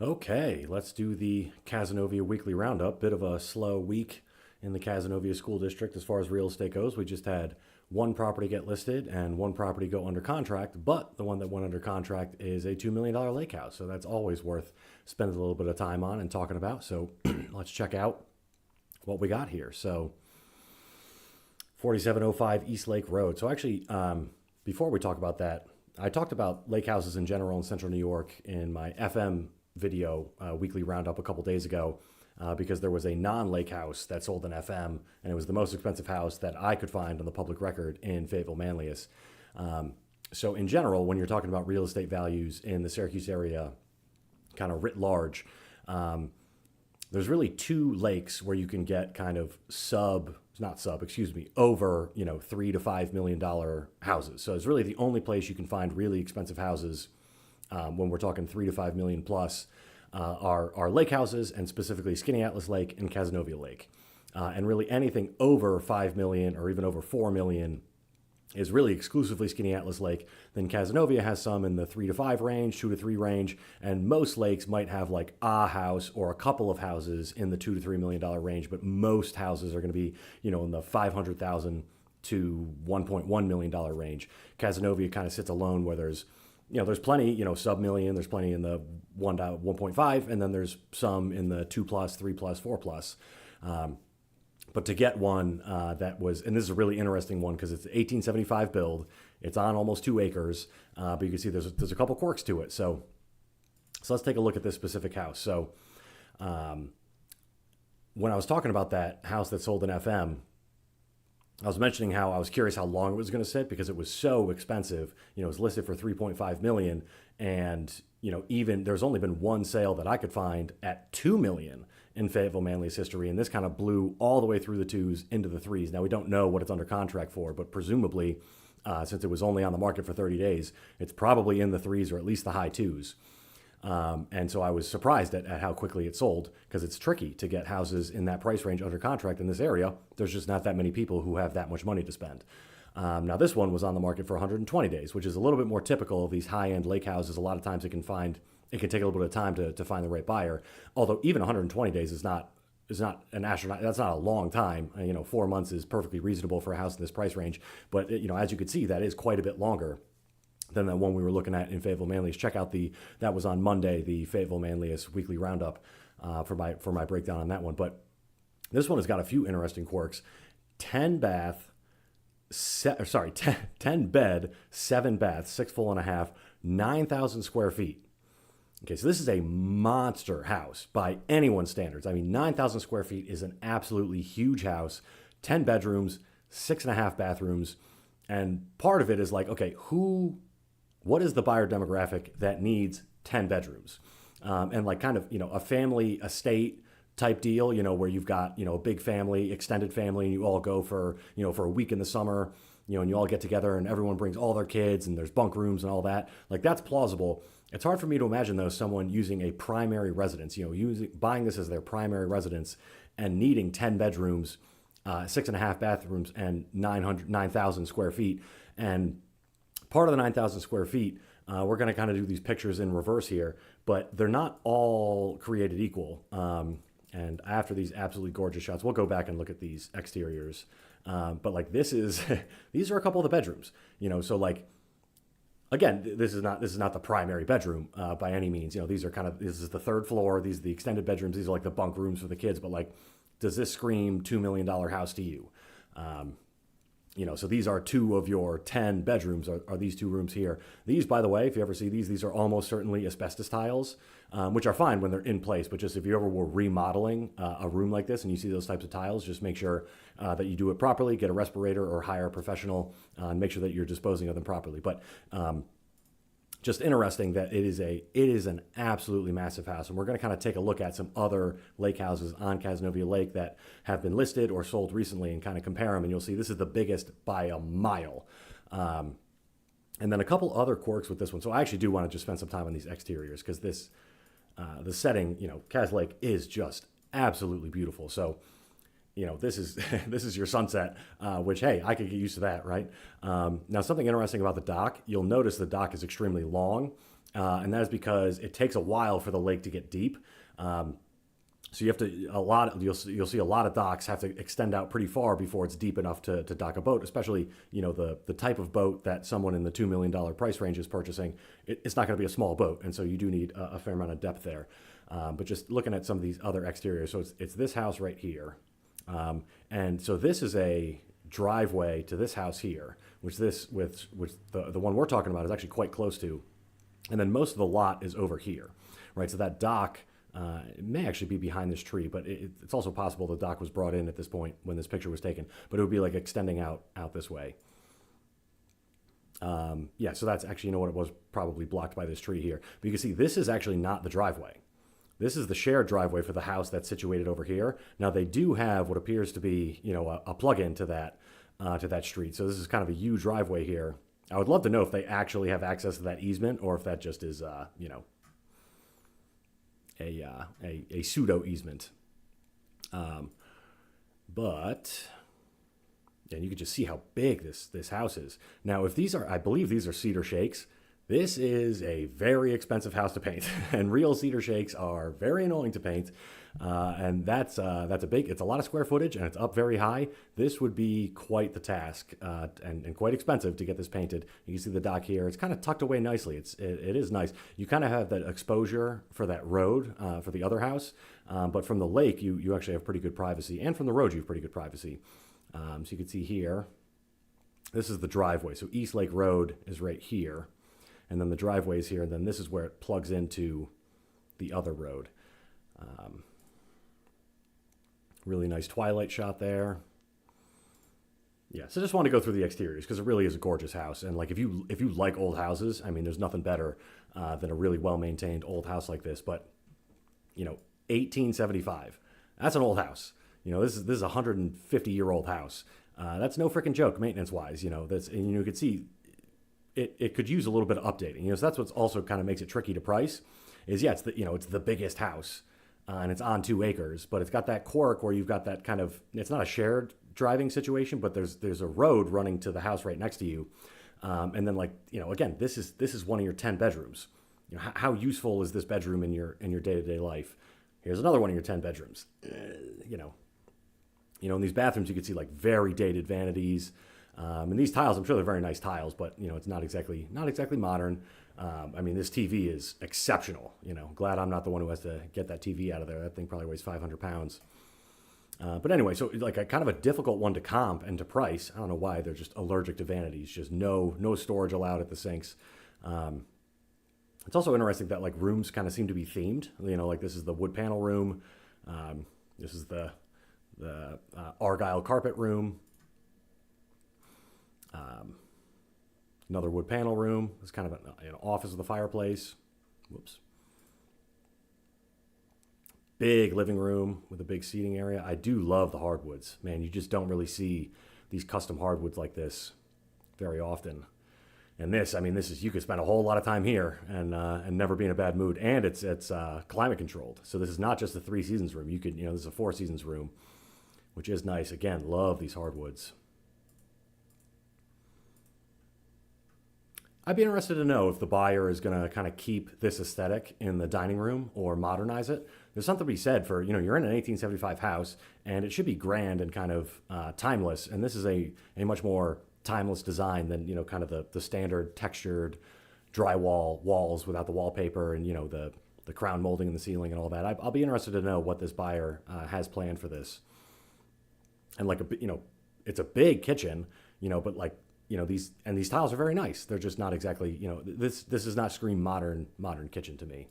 Okay, let's do the Cazenovia weekly roundup. Bit of a slow week in the Cazenovia School District as far as real estate goes. We just had one property get listed and one property go under contract, but the one that went under contract is a $2 million lake house. So that's always worth spending a little bit of time on and talking about. So let's check out what we got here. So 4705 East Lake Road. So actually, before we talk about that, I talked about lake houses in general in central New York in my FM video weekly roundup a couple days ago because there was a non-lake house that sold in FM, and it was the most expensive house that I could find on the public record in Fayetteville Manlius. So in general, when you're talking about real estate values in the Syracuse area, kind of writ large, there's really two lakes where you can get kind of over, $3 to $5 million houses. So it's really the only place you can find really expensive houses when we're talking 3 to 5 million plus are lake houses, and specifically Skaneateles Lake and Cazenovia Lake. And really anything over 5 million or even over 4 million is really exclusively Skaneateles Lake. Then Cazenovia has some in the 3 to 5 range, 2 to 3 range, and most lakes might have like a house or a couple of houses in the $2 to $3 million range, but most houses are going to be, in the 500,000 to $1.1 million range. Cazenovia kind of sits alone where there's plenty, sub million, there's plenty in the 1 to 1.5, and then there's some in the 2 plus, 3 plus, 4 plus. But to get one that was, and this is a really interesting one because it's 1875 build, it's on almost 2 acres, but you can see there's a couple quirks to it. So let's take a look at this specific house. So when I was talking about that house that sold in FM, I was mentioning how I was curious how long it was going to sit because it was so expensive. It was listed for 3.5 million, and even there's only been one sale that I could find at 2 million in Fayetteville Manlius history, and this kind of blew all the way through the 2s into the 3s. Now we don't know what it's under contract for, but presumably, since it was only on the market for 30 days, it's probably in the 3s or at least the high 2s. And so I was surprised at how quickly it sold because it's tricky to get houses in that price range under contract in this area. There's just not that many people who have that much money to spend. Now this one was on the market for 120 days, which is a little bit more typical of these high-end lake houses. A lot of times it can take a little bit of time to find the right buyer. Although even 120 days is not an astronaut. That's not a long time. 4 months is perfectly reasonable for a house in this price range. But as you can see, that is quite a bit longer than the one we were looking at in Fayetteville Manlius. Check out that was on Monday, the Fayetteville Manlius weekly roundup for my breakdown on that one. But this one has got a few interesting quirks. 10 bed, 7 baths, 6 full and a half, 9,000 square feet. Okay, so this is a monster house by anyone's standards. I mean, 9,000 square feet is an absolutely huge house. 10 bedrooms, 6.5 bathrooms, and part of it is like, okay, what is the buyer demographic that needs 10 bedrooms? And like kind of, a family estate type deal, where you've got, a big family, extended family, and you all go for a week in the summer, and you all get together and everyone brings all their kids and there's bunk rooms and all that. Like that's plausible. It's hard for me to imagine though someone using a primary residence, buying this as their primary residence and needing 10 bedrooms, 6.5 bathrooms, and 9,000 square feet. And part of the 9,000 square feet, we're going to kind of do these pictures in reverse here, but they're not all created equal. And after these absolutely gorgeous shots, we'll go back and look at these exteriors. But like these are a couple of the bedrooms, so like, again, this is not the primary bedroom by any means. This is the third floor. These are the extended bedrooms. These are like the bunk rooms for the kids. But like, does this scream $2 million house to you? So these are 2 of your 10 bedrooms are these 2 rooms here. These, by the way, if you ever see these are almost certainly asbestos tiles, which are fine when they're in place. But just if you ever were remodeling a room like this and you see those types of tiles, just make sure that you do it properly, get a respirator or hire a professional, and make sure that you're disposing of them properly. But just interesting that it is an absolutely massive house. And we're going to kind of take a look at some other lake houses on Cazenovia Lake that have been listed or sold recently and kind of compare them. And you'll see this is the biggest by a mile. And then a couple other quirks with this one. So I actually do want to just spend some time on these exteriors because the setting, Caz Lake is just absolutely beautiful. So this is your sunset, which, hey, I could get used to that, right? Now, something interesting about the dock, you'll notice the dock is extremely long. and that is because it takes a while for the lake to get deep. So you have to you'll see a lot of docks have to extend out pretty far before it's deep enough to dock a boat, especially the type of boat that someone in the $2 million price range is purchasing. It's not going to be a small boat, and so you do need a fair amount of depth there. But just looking at some of these other exteriors, so it's this house right here, and so this is a driveway to this house here, which the one we're talking about is actually quite close to, and then most of the lot is over here, right? So that dock. It may actually be behind this tree, but it's also possible the dock was brought in at this point when this picture was taken. But it would be like extending out this way. Yeah, so that's actually, what it was, probably blocked by this tree here. But you can see this is actually not the driveway. This is the shared driveway for the house that's situated over here. Now they do have what appears to be, a plug-in to that street. So this is kind of a U driveway here. I would love to know if they actually have access to that easement or if that just is, a pseudo easement, but and you can just see how big this house is. Now, if I believe these are cedar shakes, this is a very expensive house to paint, and real cedar shakes are very annoying to paint. And it's a lot of square footage, and it's up very high. This would be quite the task, and quite expensive to get this painted. You can see the dock here. It's kind of tucked away nicely. It is nice. You kind of have that exposure for that road, for the other house. But from the lake, you actually have pretty good privacy, and from the road, you have pretty good privacy. So you can see here, this is the driveway. So East Lake Road is right here, and then the driveway is here, and then this is where it plugs into the other road. Really nice twilight shot there. Yeah, so I just want to go through the exteriors because it really is a gorgeous house. And like if you like old houses, I mean, there's nothing better than a really well-maintained old house like this. But 1875, that's an old house. This is a 150-year-old house. That's no freaking joke maintenance-wise. And you could see it could use a little bit of updating. So that's what's also kind of makes it tricky to price. Is it's the biggest house. And it's on 2 acres, but it's got that quirk where you've got that kind of, it's not a shared driving situation, but there's a road running to the house right next to you. And then again, this is one of your 10 bedrooms. How useful is this bedroom in your day-to-day life? Here's another one of your 10 bedrooms. In these bathrooms, you can see like very dated vanities. And these tiles, I'm sure they're very nice tiles, but it's not exactly modern. This TV is exceptional. Glad I'm not the one who has to get that TV out of there. That thing probably weighs 500 pounds. But anyway, so like a kind of a difficult one to comp and to price. I don't know why they're just allergic to vanities. Just no storage allowed at the sinks. It's also interesting that like rooms kind of seem to be themed. Like this is the wood panel room. This is the Argyle carpet room. Another wood panel room. It's kind of an office with a fireplace. Whoops. Big living room with a big seating area. I do love the hardwoods. Man, you just don't really see these custom hardwoods like this very often. And this is, you could spend a whole lot of time here and never be in a bad mood. And it's climate controlled. So this is not just a 3 seasons room. This is a 4 seasons room, which is nice. Again, love these hardwoods. I'd be interested to know if the buyer is going to kind of keep this aesthetic in the dining room or modernize it. There's something to be said for, you're in an 1875 house, and it should be grand and kind of timeless. And this is a much more timeless design than, kind of the standard textured drywall walls without the wallpaper and, the crown molding in the ceiling and all that. I'll be interested to know what this buyer has planned for this. And it's a big kitchen, but these tiles are very nice. They're just not exactly, this does not scream modern kitchen to me.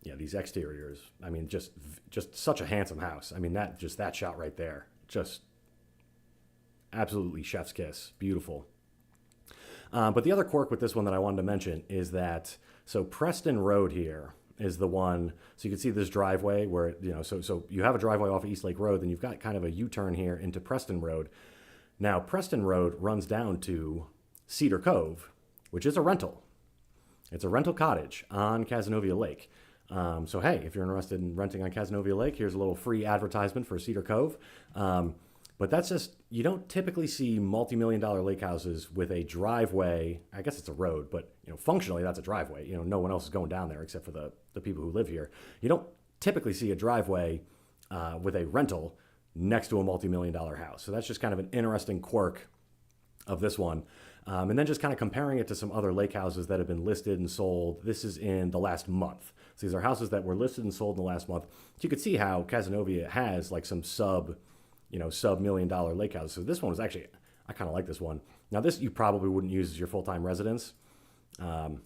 Yeah, these exteriors, just such a handsome house. That shot right there, just absolutely chef's kiss. Beautiful. But the other quirk with this one that I wanted to mention is that, so Preston Road here is the one, so you can see this driveway where, so you have a driveway off of East Lake Road, then you've got kind of a U-turn here into Preston Road. Now, Preston Road runs down to Cedar Cove, which is a rental. It's a rental cottage on Cazenovia Lake. So hey, if you're interested in renting on Cazenovia Lake, here's a little free advertisement for Cedar Cove. But that's just, you don't typically see multi-million-dollar lake houses with a driveway. I guess it's a road, but functionally that's a driveway. No one else is going down there except for the people who live here. You don't typically see a driveway with a rental next to a multi-million-dollar house. So that's just kind of an interesting quirk of this one. And then just kind of comparing it to some other lake houses that have been listed and sold. This is in the last month. So these are houses that were listed and sold in the last month. So you could see how Cazenovia has like some sub $1 million lake houses. So this one was actually, I kind of like this one. Now this you probably wouldn't use as your full-time residence. So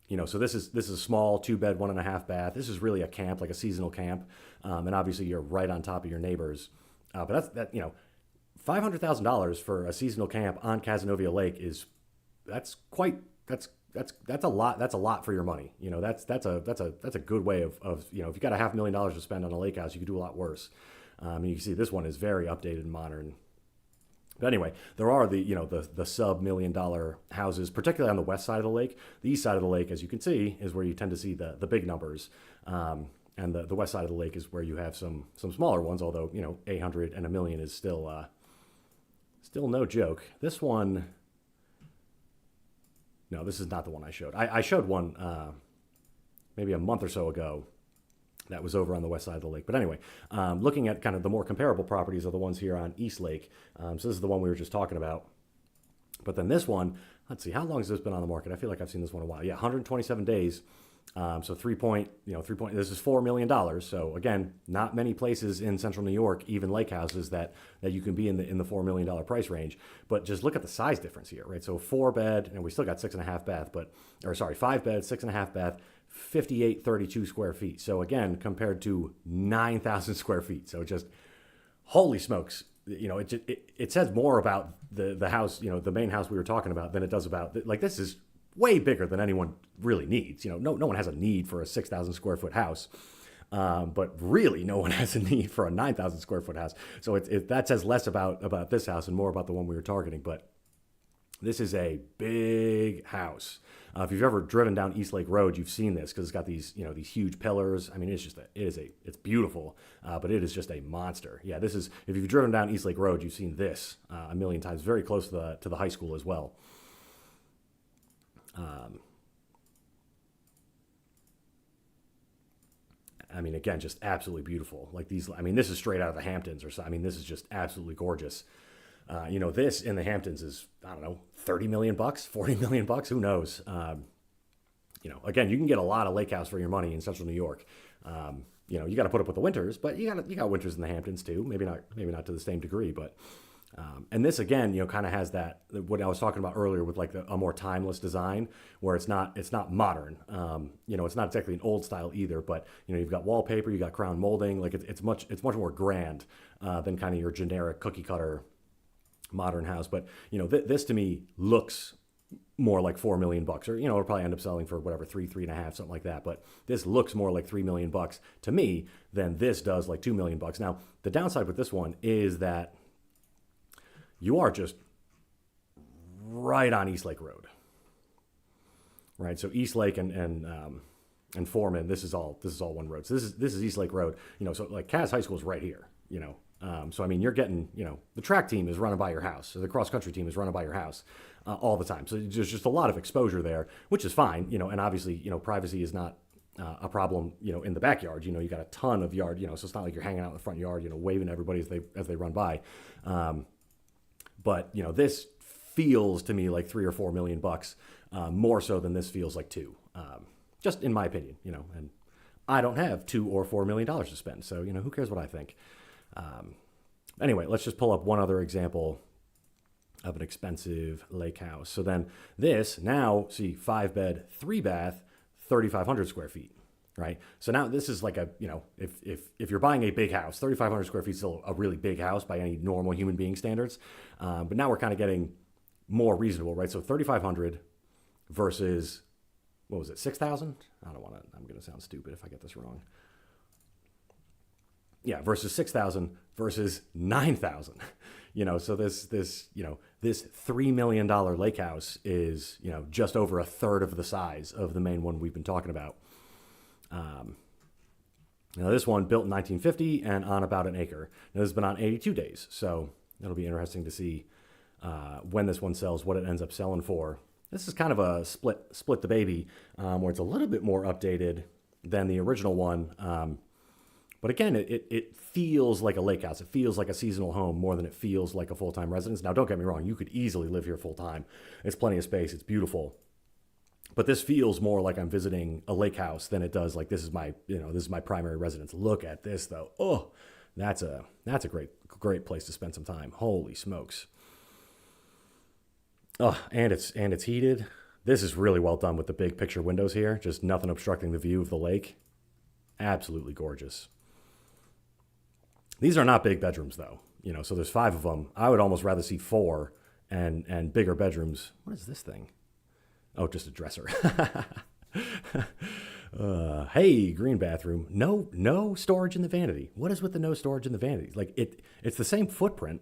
this is a small 2-bed, 1.5 bath. This is really a camp, like a seasonal camp. And obviously you're right on top of your neighbors. But $500,000 for a seasonal camp on Cazenovia Lake that's a lot. That's a lot for your money. That's a good way of if you got $500,000 to spend on a lake house, you could do a lot worse. And you can see this one is very updated and modern. But anyway, there are the sub $1 million houses, particularly on the west side of the lake. The east side of the lake, as you can see, is where you tend to see the big numbers. And the west side of the lake is where you have some smaller ones, although 800 and $1 million is still no joke. This one, no, this is not the one I showed. I showed one maybe a month or so ago that was over on the west side of the lake. But anyway, looking at kind of the more comparable properties are the ones here on East Lake. So this is the one we were just talking about. But then this one, let's see, how long has this been on the market? I feel like I've seen this one a while. Yeah, 127 days. So 3 point, this is $4 million. So again, not many places in central New York, even lake houses that you can be in the $4 million price range. But just look at the size difference here, right? So 4-bed, and we still got 6.5 bath, 5-bed, 6.5 bath, 5832 square feet. So again, compared to 9,000 square feet. So just, holy smokes. It says more about the house, the main house we were talking about than it does about, like, this is way bigger than anyone really needs. No one has a need for a 6,000 square foot house. But really no one has a need for a 9,000 square foot house. So that says less about this house and more about the one we were targeting. But this is a big house. If you've ever driven down East Lake Road, you've seen this because it's got these huge pillars. I mean, it's beautiful, but it is just a monster. Yeah, if you've driven down East Lake Road, you've seen this a million times. Very close to the high school as well. I mean, again, just absolutely beautiful. Like these, I mean, this is straight out of the Hamptons or so. I mean, this is just absolutely gorgeous. This in the Hamptons is, I don't know, 30 million bucks, 40 million bucks, who knows? Again, you can get a lot of lake house for your money in central New York. You got to put up with the winters, but you got winters in the Hamptons too. Maybe not to the same degree, but and this again, kind of has that what I was talking about earlier with like a more timeless design where it's not modern. It's not exactly an old style either, but you've got wallpaper, you got crown molding, like it's much more grand than kind of your generic cookie cutter modern house. But this to me looks more like $4 million bucks, or it'll probably end up selling for whatever, 3.5, something like that. But this looks more like $3 million bucks to me than this does like $2 million bucks. Now the downside with this one is that you are just right on East Lake Road, right? So East Lake and Foreman, this is all one road. So this is East Lake Road. So like Caz High School is right here. So I mean, you're getting, the track team is running by your house, so the cross country team is running by your house all the time. So there's just a lot of exposure there, which is fine. And obviously, privacy is not a problem. In the backyard, you got a ton of yard. So it's not like you're hanging out in the front yard, waving at everybody as they run by. But this feels to me like $3 or $4 million bucks, more so than this feels like $2. Just in my opinion, and I don't have $2 or $4 million to spend, so who cares what I think. Anyway, let's just pull up one other example of an expensive lake house. So then this now, see, 5-bed, 3-bath, 3,500 square feet. Right. So now this is like if you're buying a big house, 3,500 square feet is still a really big house by any normal human being standards. But now we're kind of getting more reasonable, right? So 3,500 versus, what was it, 6,000? I'm going to sound stupid if I get this wrong. Yeah, versus 6,000 versus 9,000. So this $3 million lake house is, just over a third of the size of the main one we've been talking about. Now this one built in 1950 and on about an acre. Now this has been on 82 days, so it'll be interesting to see when this one sells, what it ends up selling for. This is kind of a split the baby, where it's a little bit more updated than the original one. But again, it feels like a lake house. It feels like a seasonal home more than it feels like a full-time residence. Now, don't get me wrong. You could easily live here full-time. It's plenty of space. It's beautiful. But this feels more like I'm visiting a lake house than it does like this is my primary residence. Look at this though. Oh, that's a great place to spend some time. Holy smokes. Oh, and it's heated. This is really well done with the big picture windows here. Just nothing obstructing the view of the lake. Absolutely gorgeous. These are not big bedrooms though. So there's 5 of them. I would almost rather see 4 and bigger bedrooms. What is this thing? Oh, just a dresser. Hey, green bathroom. No storage in the vanity. What is with the no storage in the vanity? Like it's the same footprint.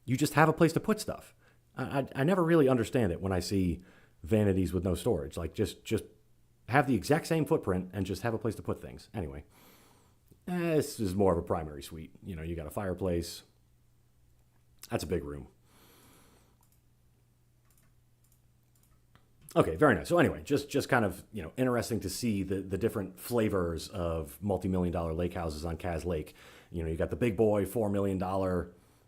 You just have a place to put stuff. I never really understand it when I see vanities with no storage. Like just have the exact same footprint and just have a place to put things. Anyway, this is more of a primary suite. You got a fireplace. That's a big room. Okay, very nice. So anyway, just kind of, interesting to see the different flavors of multi-million-dollar lake houses on Caz Lake. You got the big boy, $4 million,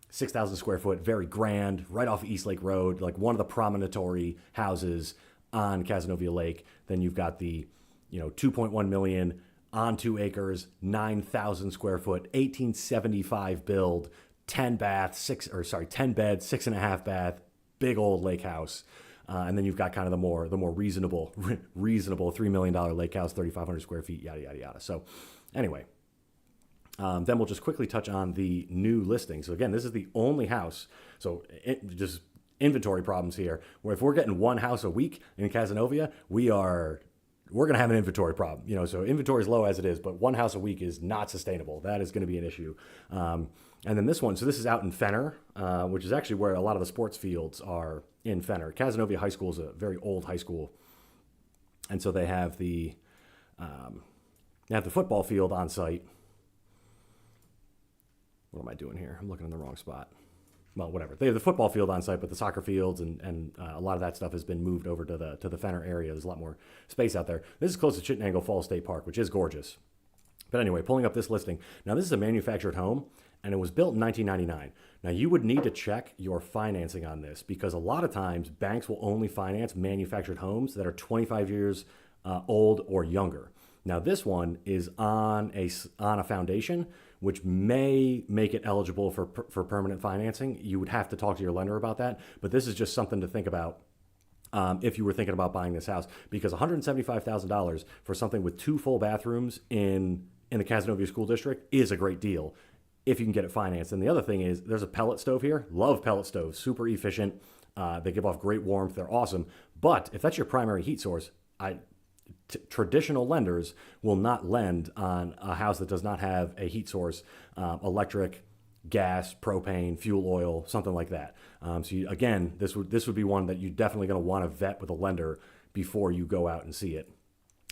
6,000 square foot, very grand, right off East Lake Road, like one of the promontory houses on Cazenovia Lake. Then you've got the, 2.1 million on 2 acres, 9,000 square foot, 1875 build, 10 beds, 6.5 bath, big old lake house. And then you've got kind of the more reasonable $3 million lake house, 3,500 square feet, yada, yada, yada. So anyway, then we'll just quickly touch on the new listing. So again, this is the only house. So just inventory problems here, where if we're getting one house a week in Cazenovia, we're going to have an inventory problem. So inventory is low as it is, but one house a week is not sustainable. That is going to be an issue. And then this one, so this is out in Fenner, which is actually where a lot of the sports fields are in Fenner. Cazenovia High School is a very old high school. And so they have the football field on site. What am I doing here? I'm looking in the wrong spot. Well, whatever. They have the football field on site, but the soccer fields and a lot of that stuff has been moved over to the Fenner area. There's a lot more space out there. This is close to Chittenango Falls State Park, which is gorgeous. But anyway, pulling up this listing. Now, this is a manufactured home, and it was built in 1999. Now, you would need to check your financing on this because a lot of times banks will only finance manufactured homes that are 25 years old or younger. Now, this one is on a foundation, which may make it eligible for permanent financing. You would have to talk to your lender about that, but this is just something to think about if you were thinking about buying this house, because $175,000 for something with 2 full bathrooms in the Cazenovia School District is a great deal if you can get it financed. And the other thing is there's a pellet stove here. Love pellet stoves, super efficient. They give off great warmth. They're awesome. But if that's your primary heat source, traditional lenders will not lend on a house that does not have a heat source, electric, gas, propane, fuel oil, something like that. Again, this would be one that you're definitely going to want to vet with a lender before you go out and see it.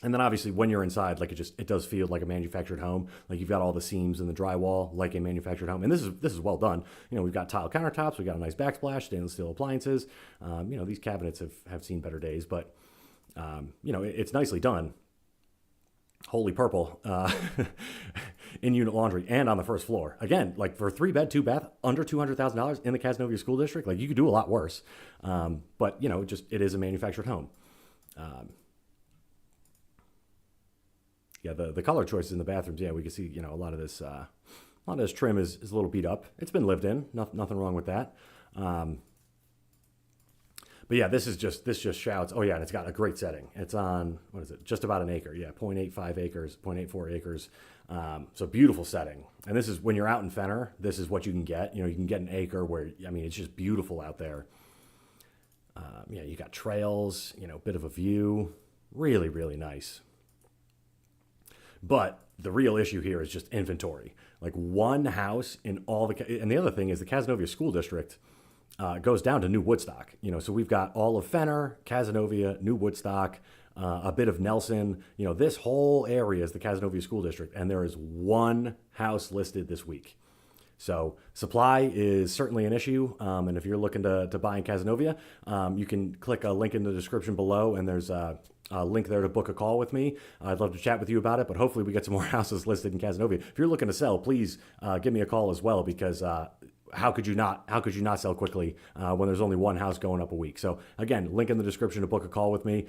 And then obviously when you're inside, like it does feel like a manufactured home. Like you've got all the seams in the drywall like a manufactured home. And this is well done. We've got tile countertops, we've got a nice backsplash, stainless steel appliances. These cabinets have seen better days, but it's nicely done. Holy purple in-unit laundry and on the first floor. Again, like for a 3-bed, 2-bath, under $200,000 in the Cazenovia School District, like you could do a lot worse. But it is a manufactured home. The color choices in the bathrooms. Yeah, we can see a lot of this trim is a little beat up. It's been lived in. Nothing wrong with that. But yeah, this just shouts. Oh yeah, and it's got a great setting. It's on, what is it? Just about an acre. Yeah, 0.85 acres, 0.84 acres. So beautiful setting. And this is when you're out in Fenner. This is what you can get. You can get an acre where it's just beautiful out there. You got trails. Bit of a view. Really, really nice. But the real issue here is just inventory. Like one house in all and the other thing is the Cazenovia School District goes down to New Woodstock. So we've got all of Fenner, Cazenovia, New Woodstock, a bit of Nelson. This whole area is the Cazenovia School District, and there is one house listed this week. So supply is certainly an issue, and if you're looking to buy in Cazenovia, you can click a link in the description below, and there's a link there to book a call with me. I'd love to chat with you about it, but hopefully we get some more houses listed in Cazenovia. If you're looking to sell, please give me a call as well, because how could you not sell quickly when there's only one house going up a week? So again, link in the description to book a call with me.